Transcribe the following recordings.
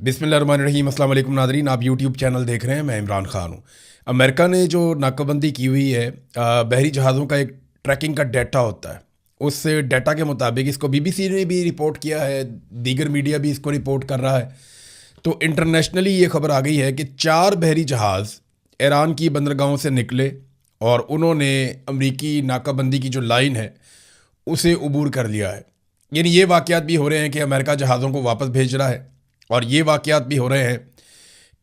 बिस्मिल्लाहिर्रहमानिर्रहीम। अस्सलाम वालेकुम नाज़रीन, आप यूट्यूब चैनल देख रहे हैं। मैं इमरान ख़ान हूँ। अमेरिका ने जो नाकाबंदी की हुई है, बहरी जहाज़ों का एक ट्रैकिंग का डाटा होता है। उस डाटा के मुताबिक इसको बीबीसी ने भी रिपोर्ट किया है, दीगर मीडिया भी इसको रिपोर्ट कर रहा है। तो इंटरनेशनली ये खबर आ गई है कि 4 बहरी जहाज़ ईरान की बंदरगाहों से निकले और उन्होंने अमरीकी नाकाबंदी की जो लाइन है उसे अबूर कर लिया है। यानी ये वाक़यात भी हो रहे हैं कि अमेरिका जहाज़ों को वापस भेज रहा है, और ये वाक़यात भी हो रहे हैं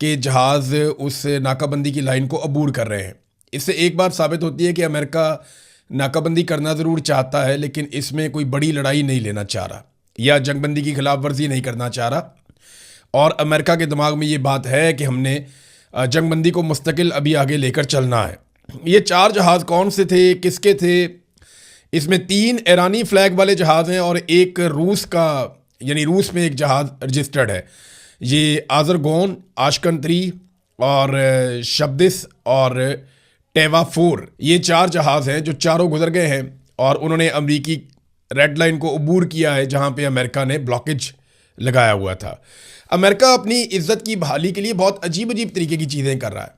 कि जहाज़ उस नाकाबंदी की लाइन को अबूर कर रहे हैं। इससे एक बात साबित होती है कि अमेरिका नाकाबंदी करना ज़रूर चाहता है, लेकिन इसमें कोई बड़ी लड़ाई नहीं लेना चाह रहा या जंगबंदी की खिलाफ वर्जी नहीं करना चाह रहा। और अमेरिका के दिमाग में ये बात है कि हमने जंगबंदी को मुस्तकिल अभी आगे लेकर चलना है। ये 4 जहाज़ कौन से थे, किसके थे? इसमें 3 ईरानी फ्लैग वाले जहाज़ हैं और एक रूस का, यानी रूस में एक जहाज़ रजिस्टर्ड है। ये आज़रगोन, आशकन 3 और शब्दिस और टेवा 4, ये 4 जहाज़ हैं जो चारों गुजर गए हैं और उन्होंने अमरीकी रेड लाइन को अबूर किया है, जहाँ पे अमेरिका ने ब्लॉकेज लगाया हुआ था। अमेरिका अपनी इज्जत की बहाली के लिए बहुत अजीब अजीब तरीके की चीज़ें कर रहा है।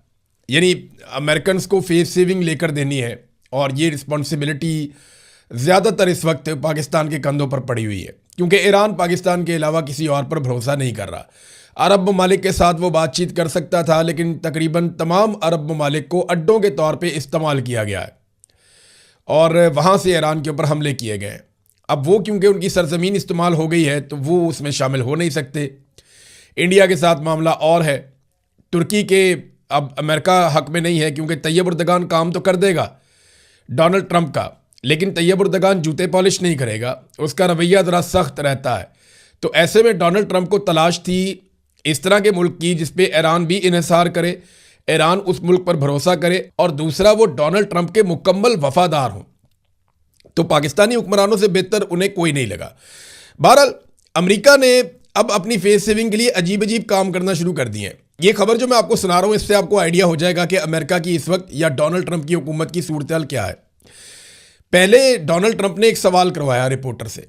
यानी अमेरिकन को फेस सेविंग लेकर देनी है, और ये रिस्पॉन्सिबिलिटी ज़्यादातर इस वक्त पाकिस्तान के कंधों पर पड़ी हुई है, क्योंकि ईरान पाकिस्तान के अलावा किसी और पर भरोसा नहीं कर रहा। अरब ममालिक के साथ वो बातचीत कर सकता था, लेकिन तकरीबन तमाम अरब ममालिक को अड्डों के तौर पे इस्तेमाल किया गया है और वहाँ से ईरान के ऊपर हमले किए गए। अब वो क्योंकि उनकी सरजमीन इस्तेमाल हो गई है तो वो उसमें शामिल हो नहीं सकते। इंडिया के साथ मामला और है। तुर्की के अब अमेरिका हक में नहीं है, क्योंकि तैयब उर्दगान काम तो कर देगा डोनाल्ड ट्रंप का, लेकिन तैयब उर्दगान जूते पॉलिश नहीं करेगा, उसका रवैया ज़रा सख्त रहता है। तो ऐसे में डोनाल्ड ट्रंप को तलाश थी इस तरह के मुल्क की जिस पे ईरान भी इन्हिसार करे, ईरान उस मुल्क पर भरोसा करे, और दूसरा वो डोनाल्ड ट्रंप के मुकम्मल वफादार हों। तो पाकिस्तानी हुक्मरानों से बेहतर उन्हें कोई नहीं लगा। बहरहाल अमेरिका ने अब अपनी फेस सेविंग के लिए अजीब अजीब काम करना शुरू कर दिए हैं। ये खबर जो मैं आपको सुना रहा हूँ, इससे आपको आइडिया हो जाएगा कि अमेरिका की इस वक्त या डोनाल्ड ट्रंप की हुकूमत की सूरत हाल क्या है। पहले डोनाल्ड ट्रंप ने एक सवाल करवाया रिपोर्टर से,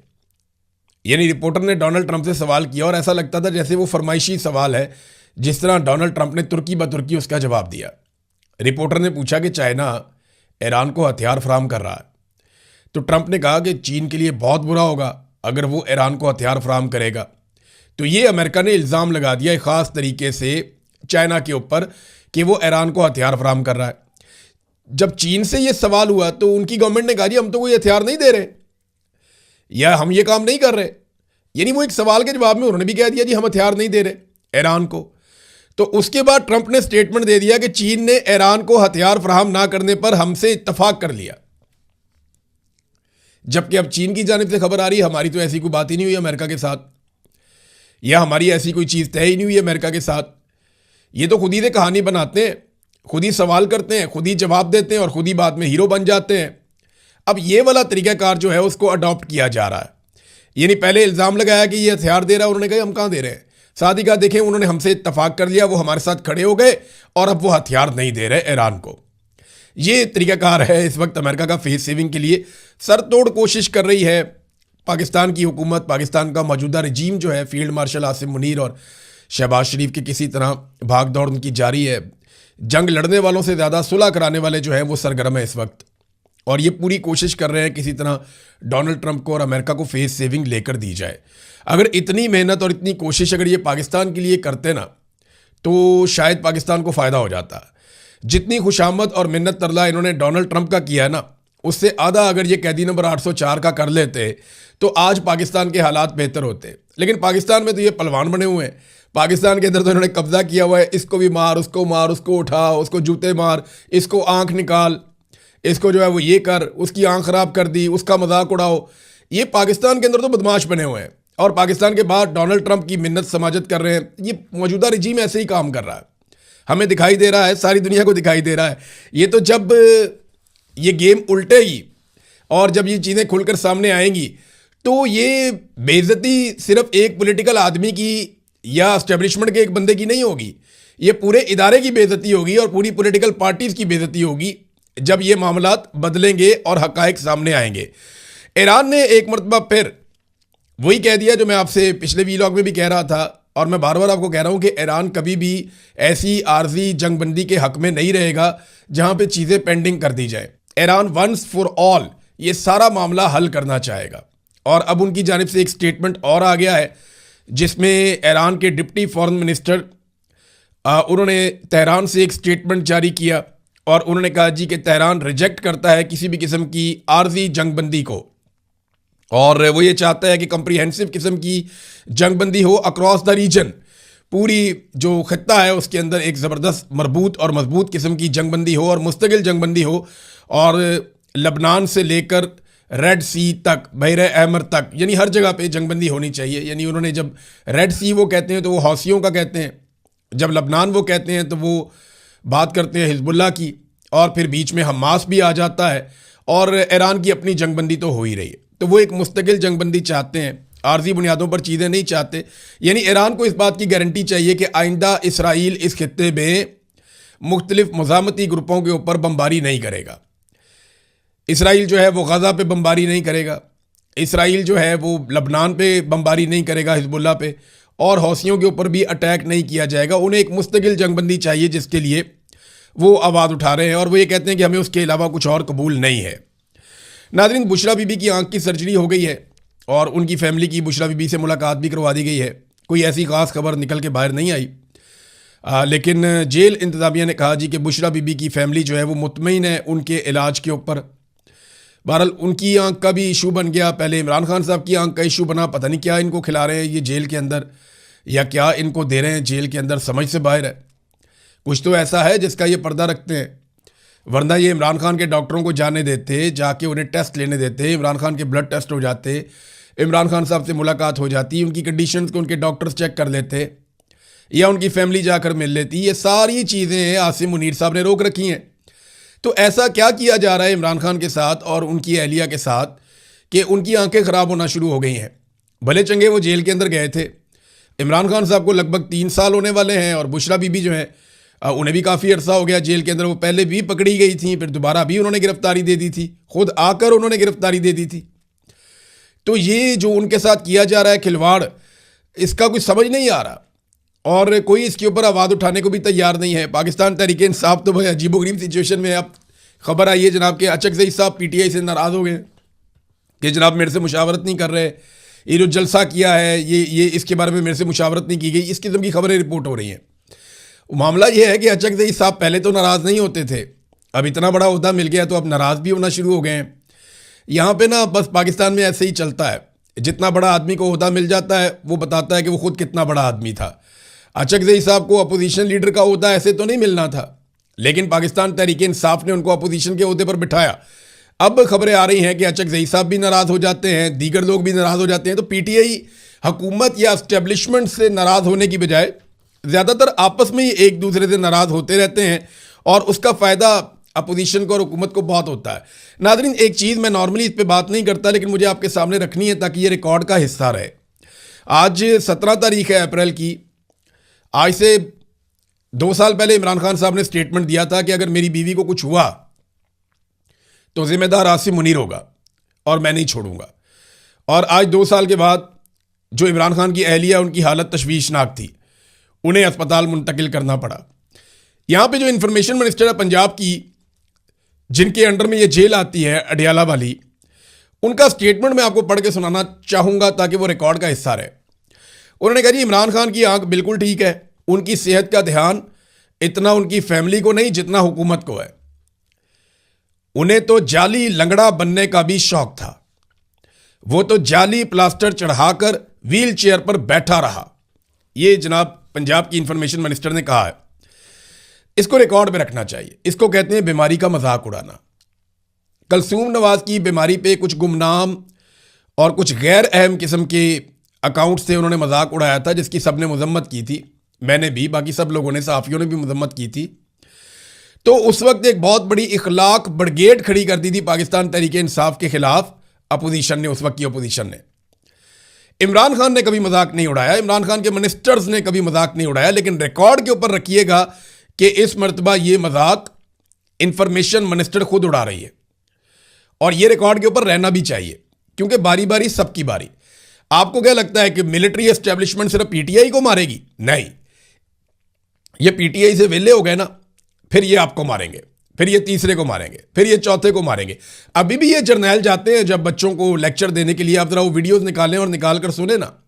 यानी रिपोर्टर ने डोनाल्ड ट्रंप से सवाल किया और ऐसा लगता था जैसे वो फरमाइशी सवाल है, जिस तरह डोनाल्ड ट्रंप ने तुर्की ब तुर्की उसका जवाब दिया। रिपोर्टर ने पूछा कि चाइना ईरान को हथियार फराहम कर रहा है, तो ट्रंप ने कहा कि चीन के लिए बहुत बुरा होगा अगर वो ईरान को हथियार फराहम करेगा। तो ये अमेरिका ने इल्ज़ाम लगा दिया एक ख़ास तरीके से चाइना के ऊपर कि वो ईरान को हथियार फराहम कर रहा है। जब चीन से ये सवाल हुआ तो उनकी गवर्नमेंट ने कहा जी हम तो कोई हथियार नहीं दे रहे या हम ये काम नहीं कर रहे। यानी वो एक सवाल के जवाब में उन्होंने भी कह दिया जी हम हथियार नहीं दे रहे ईरान को। तो उसके बाद ट्रंप ने स्टेटमेंट दे दिया कि चीन ने ईरान को हथियार फराहम ना करने पर हमसे इत्तफाक कर लिया। जबकि अब चीन की जानिब से खबर आ रही है हमारी तो ऐसी कोई बात ही नहीं हुई अमेरिका के साथ, या हमारी ऐसी कोई चीज़ तय ही नहीं हुई अमेरिका के साथ। ये तो खुद ही से कहानी बनाते हैं, खुद ही सवाल करते हैं, खुद ही जवाब देते हैं और खुद ही बाद में हीरो बन जाते हैं। अब ये वाला तरीक़ाकार जो है उसको अडॉप्ट किया जा रहा है। यानी पहले इल्ज़ाम लगाया कि ये हथियार दे रहा है, उन्होंने कहा हम कहाँ दे रहे हैं। साथ ही कहा देखें उन्होंने हमसे इत्तफाक कर लिया, वो हमारे साथ खड़े हो गए और अब वो हथियार नहीं दे रहे ईरान को। ये तरीक़ाकार है इस वक्त अमेरिका का फेस सेविंग के लिए। सर तोड़ कोशिश कर रही है पाकिस्तान की हुकूमत, पाकिस्तान का मौजूदा रजीम जो है, फील्ड मार्शल आसिम मुनीर और शहबाज शरीफ की किसी तरह भाग दौड़ उनकी जारी है। जंग लड़ने वालों से ज़्यादा सुलह कराने वाले जो हैं वो सरगर्म है इस वक्त, और ये पूरी कोशिश कर रहे हैं किसी तरह डोनाल्ड ट्रंप को और अमेरिका को फेस सेविंग लेकर दी जाए। अगर इतनी मेहनत और इतनी कोशिश अगर ये पाकिस्तान के लिए करते ना तो शायद पाकिस्तान को फ़ायदा हो जाता। जितनी खुशामद और मिन्नत तरला इन्होंने डोनाल्ड ट्रंप का किया है ना, उससे आधा अगर ये कैदी नंबर 804 का कर लेते तो आज पाकिस्तान के हालात बेहतर होते। लेकिन पाकिस्तान में तो ये पहलवान बने हुए हैं। पाकिस्तान के अंदर तो इन्होंने कब्जा किया हुआ है, इसको भी मार, उसको उठा, उसको जूते मार, इसको आंख निकाल, इसको जो है वो ये कर, उसकी आंख खराब कर दी, उसका मजाक उड़ाओ। ये पाकिस्तान के अंदर तो बदमाश बने हुए हैं और पाकिस्तान के बाद डोनाल्ड ट्रंप की मिन्नत समाजत कर रहे हैं। ये मौजूदा रजीम ऐसे ही काम कर रहा है, हमें दिखाई दे रहा है, सारी दुनिया को दिखाई दे रहा है। ये तो जब ये गेम उल्टेगी और जब ये चीज़ें खुलकर सामने आएंगी तो ये बेइज्जती सिर्फ एक पॉलिटिकल आदमी की या एस्टेब्लिशमेंट के एक बंदे की नहीं होगी, ये पूरे इदारे की बेइज्जती होगी और पूरी पॉलिटिकल पार्टीज़ की बेइज्जती होगी जब ये मामलात बदलेंगे और हकायक सामने आएंगे। ईरान ने एक मरतबा फिर वही कह दिया जो मैं आपसे पिछले वीलॉग में भी कह रहा था और मैं बार बार आपको कह रहा हूं कि ईरान कभी भी ऐसी आर्जी जंगबंदी के हक में नहीं रहेगा जहां पे चीज़ें पेंडिंग कर दी जाए। ईरान वंस फॉर ऑल ये सारा मामला हल करना चाहेगा। और अब उनकी जानिब से एक स्टेटमेंट और आ गया है जिसमें ईरान के डिप्टी फॉरेन मिनिस्टर उन्होंने तेहरान से एक स्टेटमेंट जारी किया और उन्होंने कहा जी कि तेहरान रिजेक्ट करता है किसी भी किस्म की आर्जी जंगबंदी को, और वो ये चाहता है कि कंप्रीहेंसिव किस्म की जंगबंदी हो अक्रॉस द रीजन। पूरी जो खित्ता है उसके अंदर एक ज़बरदस्त मरबूत और मजबूत किस्म की जंगबंदी हो और मुस्तकिल जंगबंदी हो, और लबनान से लेकर रेड सी तक, बहर अहमर तक, यानी हर जगह पे जंगबंदी होनी चाहिए। यानी उन्होंने जब रेड सी वो कहते हैं तो वो हौसियों का कहते हैं, जब लबनान वो कहते हैं तो वो बात करते हैं हिजबुल्लाह की, और फिर बीच में हमास भी आ जाता है, और ईरान की अपनी जंगबंदी तो हो ही रही है। तो वो एक मुस्तकिल जंगबंदी चाहते हैं, आर्जी बुनियादों पर चीज़ें नहीं चाहते। यानी ईरान को इस बात की गारंटी चाहिए कि आइंदा इसराइल इस खित्ते में मुख्तलिफ मज़ामती ग्रुपों के ऊपर बमबारी नहीं करेगा। इसराइल जो है वो गज़ा पे बमबारी नहीं करेगा, इसराइल जो है वो लबनान पे बमबारी नहीं करेगा हिजबुल्लाह पे, और हौसियों के ऊपर भी अटैक नहीं किया जाएगा। उन्हें एक मुस्तकिल जंगबंदी चाहिए जिसके लिए वो आवाज़ उठा रहे हैं, और वो ये कहते हैं कि हमें उसके अलावा कुछ और कबूल नहीं है। नाज़रीन, बुशरा बीबी की आंख की सर्जरी हो गई है और उनकी फैमिली की बुशरा बीबी से मुलाकात भी करवा दी गई है। कोई ऐसी ख़ास खबर निकल के बाहर नहीं आई, लेकिन जेल इंतज़ामिया ने कहा जी कि बुशरा बीबी की फैमिली जो है वो मुतमईन है उनके इलाज के ऊपर। बहरहाल उनकी आंख का भी इशू बन गया, पहले इमरान खान साहब की आंख का इशू बना, पता नहीं क्या इनको खिला रहे हैं ये जेल के अंदर, या क्या इनको दे रहे हैं जेल के अंदर, समझ से बाहर है। कुछ तो ऐसा है जिसका ये पर्दा रखते हैं, वरना ये इमरान खान के डॉक्टरों को जाने देते, जाके उन्हें टेस्ट लेने देते, इमरान खान के ब्लड टेस्ट हो जाते, इमरान खान साहब से मुलाकात हो जाती, उनकी कंडीशंस को उनके डॉक्टर्स चेक कर लेते, या उनकी फैमिली जाकर मिल लेती। ये सारी चीज़ें आसिम मुनीर साहब ने रोक रखी हैं। तो ऐसा क्या किया जा रहा है इमरान खान के साथ और उनकी अहलिया के साथ कि उनकी आंखें ख़राब होना शुरू हो गई हैं। भले चंगे वो जेल के अंदर गए थे, इमरान खान साहब को लगभग 3 साल होने वाले हैं, और बुशरा बीबी जो है उन्हें भी काफ़ी अरसा हो गया जेल के अंदर। वो पहले भी पकड़ी गई थी, फिर दोबारा भी उन्होंने गिरफ्तारी दे दी थी, खुद आकर उन्होंने गिरफ्तारी दे दी थी। तो ये जो उनके साथ किया जा रहा है खिलवाड़, इसका कुछ समझ नहीं आ रहा, और कोई इसके ऊपर आवाज़ उठाने को भी तैयार नहीं है। पाकिस्तान तहरीक इंसाफ तो भाई अजीबोगरीब सिचुएशन में है। अब खबर आई है जनाब के अचकज़ई साहब PTI से नाराज़ हो गए कि जनाब मेरे से मुशावरत नहीं कर रहे, ये जो जलसा किया है ये इसके बारे में मेरे से मुशावरत नहीं की गई, इस किस्म की खबरें रिपोर्ट हो रही हैं। मामला ये है कि अचकज़ई साहब पहले तो नाराज़ नहीं होते थे, अब इतना बड़ा ओहदा मिल गया तो अब नाराज़ भी होना शुरू हो गए हैं। यहाँ पे ना बस पाकिस्तान में ऐसे ही चलता है, जितना बड़ा आदमी को ओहदा मिल जाता है वो बताता है कि वो खुद कितना बड़ा आदमी था। अचकज़ई साहब को अपोजिशन लीडर का ओहदा ऐसे तो नहीं मिलना था, लेकिन पाकिस्तान तहरीक इंसाफ ने उनको अपोजिशन के ओहदे पर बिठाया। अब खबरें आ रही हैं कि अचकज़ई साहब भी नाराज़ हो जाते हैं, दीगर लोग भी नाराज़ हो जाते हैं। तो PTI हुकूमत या एस्टेब्लिशमेंट से नाराज़ होने की बजाय ज़्यादातर आपस में ही एक दूसरे से नाराज़ होते रहते हैं, और उसका फ़ायदा अपोजिशन को और हुकूमत को बहुत होता है। नाज़रीन, एक चीज़ मैं नॉर्मली इस पर बात नहीं करता, लेकिन मुझे आपके सामने रखनी है ताकि ये रिकॉर्ड का हिस्सा रहे। आज 17 तारीख है अप्रैल की। आज से 2 साल पहले इमरान खान साहब ने स्टेटमेंट दिया था कि अगर मेरी बीवी को कुछ हुआ तो जिम्मेदार आसिम मुनीर होगा और मैं नहीं छोड़ूंगा। और आज 2 साल के बाद जो इमरान खान की अहलिया, उनकी हालत तशवीशनाक थी, उन्हें अस्पताल मुंतकिल करना पड़ा। यहाँ पे जो इंफॉर्मेशन मिनिस्टर है पंजाब की, जिनके अंडर में ये जेल आती है अडियाला वाली, उनका स्टेटमेंट मैं आपको पढ़ के सुनाना चाहूँगा ताकि वो रिकॉर्ड का हिस्सा रहे। उन्होंने कहा जी इमरान खान की आंख बिल्कुल ठीक है, उनकी सेहत का ध्यान इतना उनकी फैमिली को नहीं जितना हुकूमत को है। उन्हें तो जाली लंगड़ा बनने का भी शौक था, वो तो जाली प्लास्टर चढ़ाकर व्हील चेयर पर बैठा रहा। ये जनाब पंजाब की इंफॉर्मेशन मिनिस्टर ने कहा है। इसको रिकॉर्ड में रखना चाहिए। इसको कहते हैं बीमारी का मजाक उड़ाना। कलसूम नवाज की बीमारी पे कुछ गुमनाम और कुछ गैर अहम किस्म के अकाउंट से उन्होंने मजाक उड़ाया था, जिसकी सबने मजम्मत की थी, मैंने भी, बाकी सब लोगों ने, सहाफ़ियों ने भी मजम्मत की थी। तो उस वक्त एक बहुत बड़ी इखलाक ब्रिगेड खड़ी कर दी थी पाकिस्तान तहरीक इंसाफ के खिलाफ अपोजिशन ने, उस वक्त की अपोजिशन ने। इमरान खान ने कभी मजाक नहीं उड़ाया, इमरान खान के मिनिस्टर्स ने कभी मजाक नहीं उड़ाया, लेकिन रिकॉर्ड के ऊपर रखिएगा कि इस मरतबा ये मजाक इंफॉर्मेशन मिनिस्टर खुद उड़ा रही है, और ये रिकॉर्ड के ऊपर रहना भी चाहिए, क्योंकि बारी बारी सबकी बारी। आपको क्या लगता है कि मिलिट्री एस्टेब्लिशमेंट सिर्फ पीटीआई को मारेगी? नहीं, ये पीटीआई से वेले हो गए ना, फिर ये आपको मारेंगे, फिर ये तीसरे को मारेंगे, फिर ये चौथे को मारेंगे। अभी भी ये जर्नैल जाते हैं जब बच्चों को लेक्चर देने के लिए, आप जरा वो वीडियोस निकालें और निकाल कर सुने ना।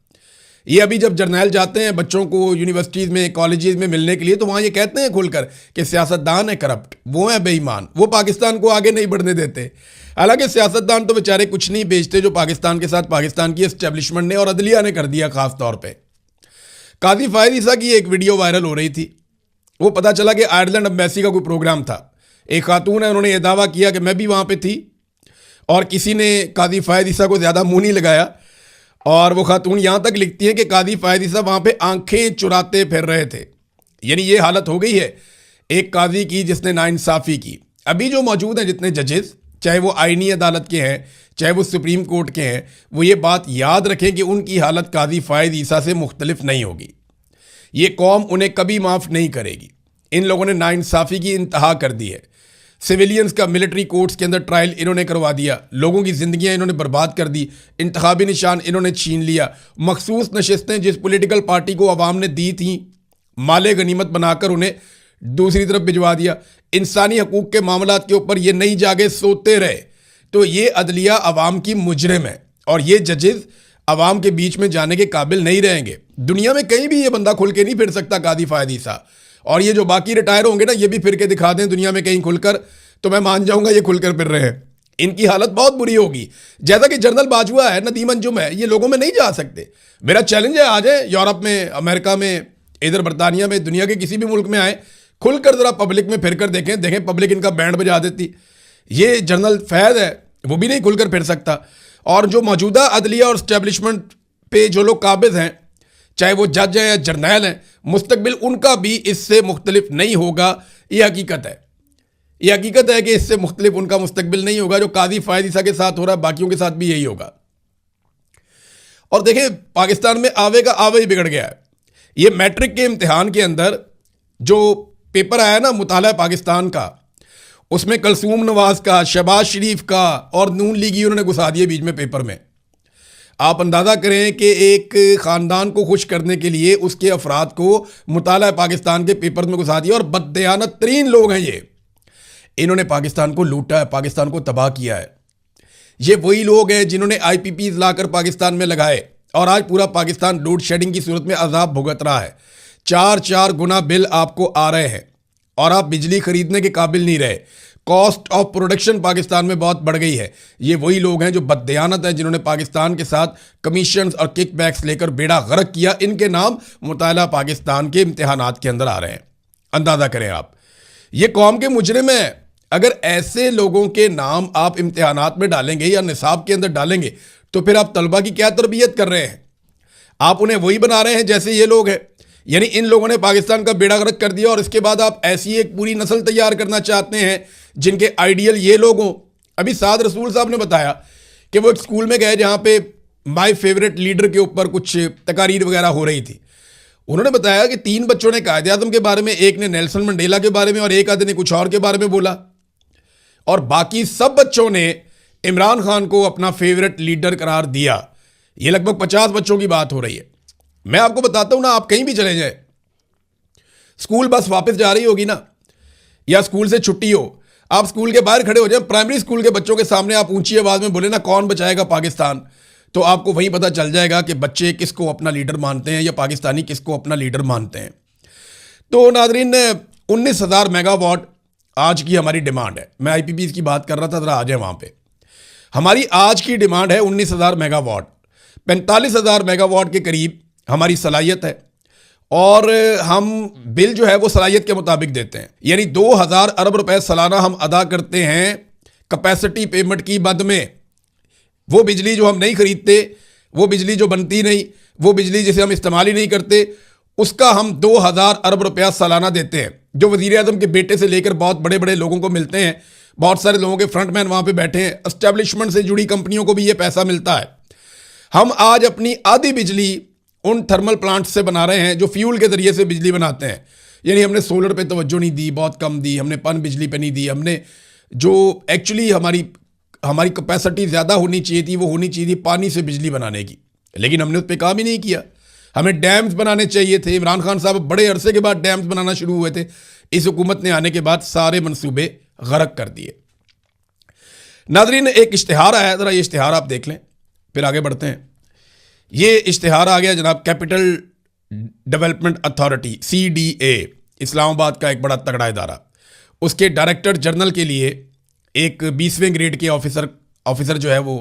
ये अभी जब जर्नैल जाते हैं बच्चों को यूनिवर्सिटीज़ में, कॉलेजेस में मिलने के लिए, तो वहाँ ये कहते हैं खुलकर कि सियासतदान है करप्ट, वो है बेईमान, वो पाकिस्तान को आगे नहीं बढ़ने देते। हालांकि सियासतदान तो बेचारे कुछ नहीं बेचते जो पाकिस्तान के साथ पाकिस्तान की एस्टेब्लिशमेंट ने और अदलिया ने कर दिया। खास तौर पे काजी फायद ईसा की एक वीडियो वायरल हो रही थी। वो पता चला कि आयरलैंड एम्बेसी का कोई प्रोग्राम था। एक खातून है, उन्होंने ये दावा किया कि मैं भी वहाँ पे थी, और किसी ने काजी फायद ईसा को ज़्यादा मुँह नहीं लगाया। और वो खातून यहाँ तक लिखती है कि काजी फायद ईसा वहाँ पे आंखें चुराते फिर रहे थे। यानी ये हालत हो गई है एक काजी की जिसने नाइंसाफ़ी की। अभी जो मौजूद हैं जितने जजेस, चाहे वो आईनी अदालत के हैं चाहे वो सुप्रीम कोर्ट के हैं, वो ये बात याद रखें कि उनकी हालत काजी फायद ईसा से मुख्तलिफ नहीं होगी। ये कौम उन्हें कभी माफ़ नहीं करेगी। इन लोगों ने नाइंसाफ़ी की इंतहा कर दी है। सिविलियंस का मिलिट्री कोर्ट्स के अंदर ट्रायल इन्होंने करवा दिया, लोगों की ज़िंदगियां इन्होंने बर्बाद कर दी, इंतखाबी निशान इन्होंने छीन लिया। मखसूस नशस्तें जिस पॉलिटिकल पार्टी को अवाम ने दी थी, माले गनीमत बनाकर उन्हें दूसरी तरफ भिजवा दिया। इंसानी हकूक़ के मामलात के ऊपर ये नहीं जागे सोते रहे। तो ये अदलिया अवाम की मुजरिम है और ये जजेस अवाम के बीच में जाने के काबिल नहीं रहेंगे। दुनिया में कहीं भी ये बंदा खुल के नहीं फिर सकता काजी फायद ईसा। और ये जो बाकी रिटायर होंगे ना, ये भी फिर के दिखा दें दुनिया में कहीं खुलकर, तो मैं मान जाऊंगा ये खुलकर फिर रहे हैं। इनकी हालत बहुत बुरी होगी। जैसा कि जनरल बाजवा है, नदीम अंजुम है, ये लोगों में नहीं जा सकते। मेरा चैलेंज है, आ जाए यूरोप में, अमेरिका में, इधर बरतानिया में, दुनिया के किसी भी मुल्क में आए, खुलकर जरा पब्लिक में फिर कर देखें पब्लिक इनका बैंड बजा देती। ये जनरल फैज़ है, वो भी नहीं खुलकर फिर सकता। और जो मौजूदा अदलिया और स्टैब्लिशमेंट पे जो लोग काबिज हैं, चाहे वो जज हैं या जर्नैल हैं, मुस्तकबिल उनका भी इससे मुख्तलिफ नहीं होगा। ये हकीकत है, ये हकीकत है कि इससे मुख्तलिफ उनका मुस्तकबिल नहीं होगा। जो काजी फायद ईसा के साथ हो रहा है, बाकियों के साथ भी यही होगा। और देखें, पाकिस्तान में आवे का आवे ही बिगड़ गया है। ये मैट्रिक के इम्तिहान के अंदर जो पेपर आया ना मुताला पाकिस्तान का, उसमें कलसूम नवाज का, शहबाज शरीफ का और नून लीगी उन्होंने घुसा दिए बीच में पेपर में। आप अंदाज़ा करें कि एक ख़ानदान को खुश करने के लिए उसके अफराद को मुताला पाकिस्तान के पेपर में घुसा दिया। और बददयानत तरीन लोग हैं ये। इन्होंने पाकिस्तान को लूटा है, पाकिस्तान को तबाह किया है। ये वही लोग हैं जिन्होंने IPPs लाकर पाकिस्तान में लगाए और आज पूरा पाकिस्तान लोड शेडिंग की सूरत में अजाब भुगत रहा है। 4 गुना बिल आपको आ रहे हैं और आप बिजली खरीदने के काबिल नहीं रहे। कॉस्ट ऑफ प्रोडक्शन पाकिस्तान में बहुत बढ़ गई है। ये वही लोग हैं जो बददयानत है, जिन्होंने पाकिस्तान के साथ कमीशंस और किकबैक्स लेकर बेड़ा गर्क किया। इनके नाम मुताला पाकिस्तान के इम्तिहानात के अंदर आ रहे हैं। अंदाज़ा करें आप, ये कौम के मुजरिम हैं। अगर ऐसे लोगों के नाम आप इम्तिहानात में डालेंगे या निसाब के अंदर डालेंगे, तो फिर आप तलबा की क्या तरबियत कर रहे हैं? आप उन्हें वही बना रहे हैं जैसे ये लोग हैं। यानी इन लोगों ने पाकिस्तान का बेड़ा गर्क कर दिया और इसके बाद आप ऐसी एक पूरी नस्ल तैयार करना चाहते हैं जिनके आइडियल ये लोग हों। अभी साद रसूल साहब ने बताया कि वो एक स्कूल में गए जहाँ पे माय फेवरेट लीडर के ऊपर कुछ तकारीर वगैरह हो रही थी। उन्होंने बताया कि 3 बच्चों ने कायदे आज़म के बारे में, एक ने नेल्सन मंडेला के बारे में और एक आधे ने कुछ और के बारे में बोला, और बाकी सब बच्चों ने इमरान खान को अपना फेवरेट लीडर करार दिया। ये लगभग 50 बच्चों की बात हो रही है। मैं आपको बताता हूं ना, आप कहीं भी चले जाए, स्कूल बस वापस जा रही होगी ना, या स्कूल से छुट्टी हो, आप स्कूल के बाहर खड़े हो जाए, प्राइमरी स्कूल के बच्चों के सामने आप ऊंची आवाज में बोले ना कौन बचाएगा पाकिस्तान, तो आपको वही पता चल जाएगा कि बच्चे किसको अपना लीडर मानते हैं या पाकिस्तानी किसको अपना लीडर मानते हैं। तो नादरीन, 19,000 मेगावाट आज की हमारी डिमांड है। मैं IPPs की बात कर रहा था, जरा आ जाए वहां पे। हमारी आज की डिमांड है 19,000 मेगावाट। 45,000 मेगावाट के करीब हमारी सलाहियत है और हम बिल जो है वो सलाहियत के मुताबिक देते हैं। यानी 2,000 अरब रुपए सालाना हम अदा करते हैं कैपेसिटी पेमेंट की बद में। वो बिजली जो हम नहीं खरीदते, वो बिजली जो बनती नहीं, वो बिजली जिसे हम इस्तेमाल ही नहीं करते, उसका हम 2,000 अरब रुपया सालाना देते हैं, जो वज़ीर आज़म के बेटे से लेकर बहुत बड़े बड़े लोगों को मिलते हैं। बहुत सारे लोगों के फ्रंटमैन वहाँ पे बैठे हैं। एस्टेब्लिशमेंट से जुड़ी कंपनियों को भी ये पैसा मिलता है। हम आज अपनी आधी बिजली उन थर्मल प्लांट्स से बना रहे हैं जो फ्यूल के ज़रिए से बिजली बनाते हैं। यानी हमने सोलर पे तवज्जो नहीं दी, बहुत कम दी, हमने पन बिजली पे नहीं दी। हमने जो एक्चुअली हमारी कैपेसिटी ज़्यादा होनी चाहिए थी, वो होनी चाहिए थी पानी से बिजली बनाने की। लेकिन हमने उस पर काम ही नहीं किया। हमें डैम्स बनाने चाहिए थे। इमरान खान साहब बड़े अरसे के बाद डैम्स बनाना शुरू हुए थे। इस हुकूमत ने आने के बाद सारे मंसूबे गरक कर दिए। नाज़रीन, एक इश्तिहार आया, ज़रा ये इश्तिहार आप देख लें, फिर आगे बढ़ते हैं। ये इश्तिहार आ गया जनाब, capital development authority CDA, Islamabad का एक बड़ा तगड़ा इदारा, उसके डायरेक्टर जनरल के लिए एक 20वें ग्रेड के ऑफिसर जो है वो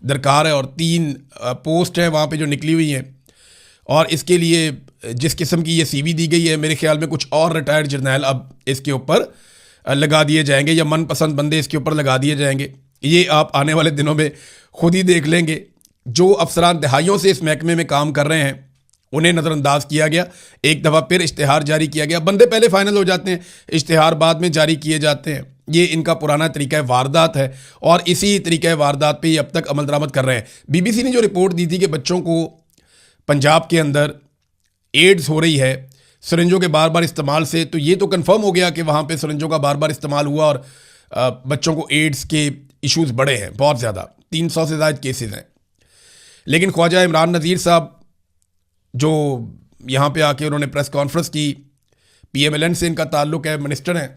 दरकार है, और 3 पोस्ट हैं वहाँ पे जो निकली हुई हैं। और इसके लिए जिस किस्म की ये CV दी गई है, मेरे ख्याल में कुछ और रिटायर्ड जर्नैल अब इसके ऊपर लगा दिए जाएंगे, या मनपसंद बंदे इसके ऊपर लगा दिए जाएंगे। ये आप आने वाले दिनों में खुद ही देख लेंगे। जो अफसरान दहाइयों से इस महकमे में काम कर रहे हैं उन्हें नज़रअंदाज किया गया। एक दफ़ा फिर इश्तिहार जारी किया गया। बंदे पहले फाइनल हो जाते हैं, इश्तिहार बाद में जारी किए जाते हैं। ये इनका पुराना तरीका वारदात है, और इसी तरीका वारदात पे ये अब तक अमल दरामद कर रहे हैं। BBC ने जो रिपोर्ट दी थी कि बच्चों को पंजाब के अंदर एड्स हो रही है सिरिंजों के बार बार इस्तेमाल से, तो ये तो कंफर्म हो गया कि वहाँ पे सिरिंजों का बार बार इस्तेमाल हुआ और बच्चों को एड्स के इश्यूज़ बढ़े हैं बहुत ज़्यादा। 300 से ज़्यादा केसेस हैं। लेकिन ख्वाजा इमरान नज़ीर साहब जो यहाँ पे आके उन्होंने प्रेस कॉन्फ्रेंस की, PMLN से इनका ताल्लुक़ है, मिनिस्टर हैं,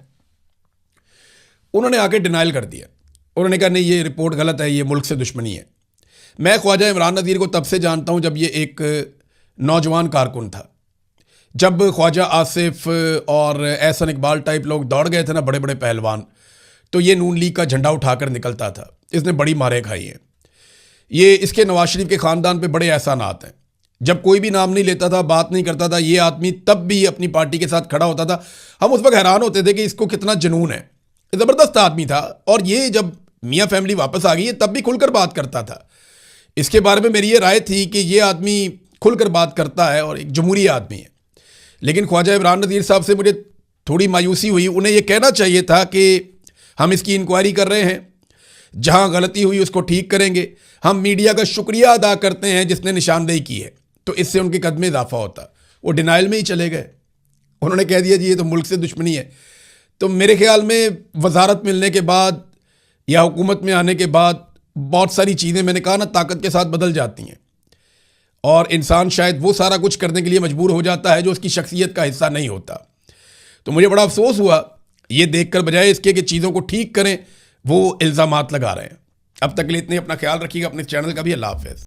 उन्होंने आके डिनाइल कर दिया। उन्होंने कहा नहीं, ये रिपोर्ट गलत है, ये मुल्क से दुश्मनी है। मैं ख्वाजा इमरान नज़ीर को तब से जानता हूँ जब ये एक नौजवान कारकुन था। जब ख्वाजा आसिफ और एहसन इकबाल टाइप लोग दौड़ गए थे ना, बड़े बड़े पहलवान, तो ये नून लीग का झंडा उठाकर निकलता था। इसने बड़ी मारें खाई हैं। ये इसके नवाज शरीफ के ख़ानदान पे बड़े एहसानात हैं। जब कोई भी नाम नहीं लेता था, बात नहीं करता था, ये आदमी तब भी अपनी पार्टी के साथ खड़ा होता था। हम उस वक्त हैरान होते थे कि इसको कितना जुनून है। ज़बरदस्त आदमी था। और ये जब मियाँ फैमिली वापस आ गई है तब भी खुलकर बात करता था। इसके बारे में मेरी ये राय थी कि ये आदमी खुलकर बात करता है और एक जमहूरी आदमी है। लेकिन ख्वाजा इमरान नज़ीर साहब से मुझे थोड़ी मायूसी हुई। उन्हें यह कहना चाहिए था कि हम इसकी इंक्वायरी कर रहे हैं, जहां गलती हुई उसको ठीक करेंगे। हम मीडिया का शुक्रिया अदा करते हैं जिसने निशानदेही की है, तो इससे उनके कद में इजाफा होता। वो डिनाइल में ही चले गए। उन्होंने कह दिया जी ये तो मुल्क से दुश्मनी है। तो मेरे ख्याल में वजारत मिलने के बाद या हुकूमत में आने के बाद बहुत सारी चीज़ें, मैंने कहा ना, ताकत के साथ बदल जाती हैं, और इंसान शायद वो सारा कुछ करने के लिए मजबूर हो जाता है जो उसकी शख्सियत का हिस्सा नहीं होता। तो मुझे बड़ा अफसोस हुआ ये देखकर, बजाय इसके कि चीज़ों को ठीक करें वो इल्ज़ामात लगा रहे हैं। अब तक के लिए इतने, अपना ख्याल रखिएगा, अपने चैनल का भी। अल्लाह हाफ़िज़।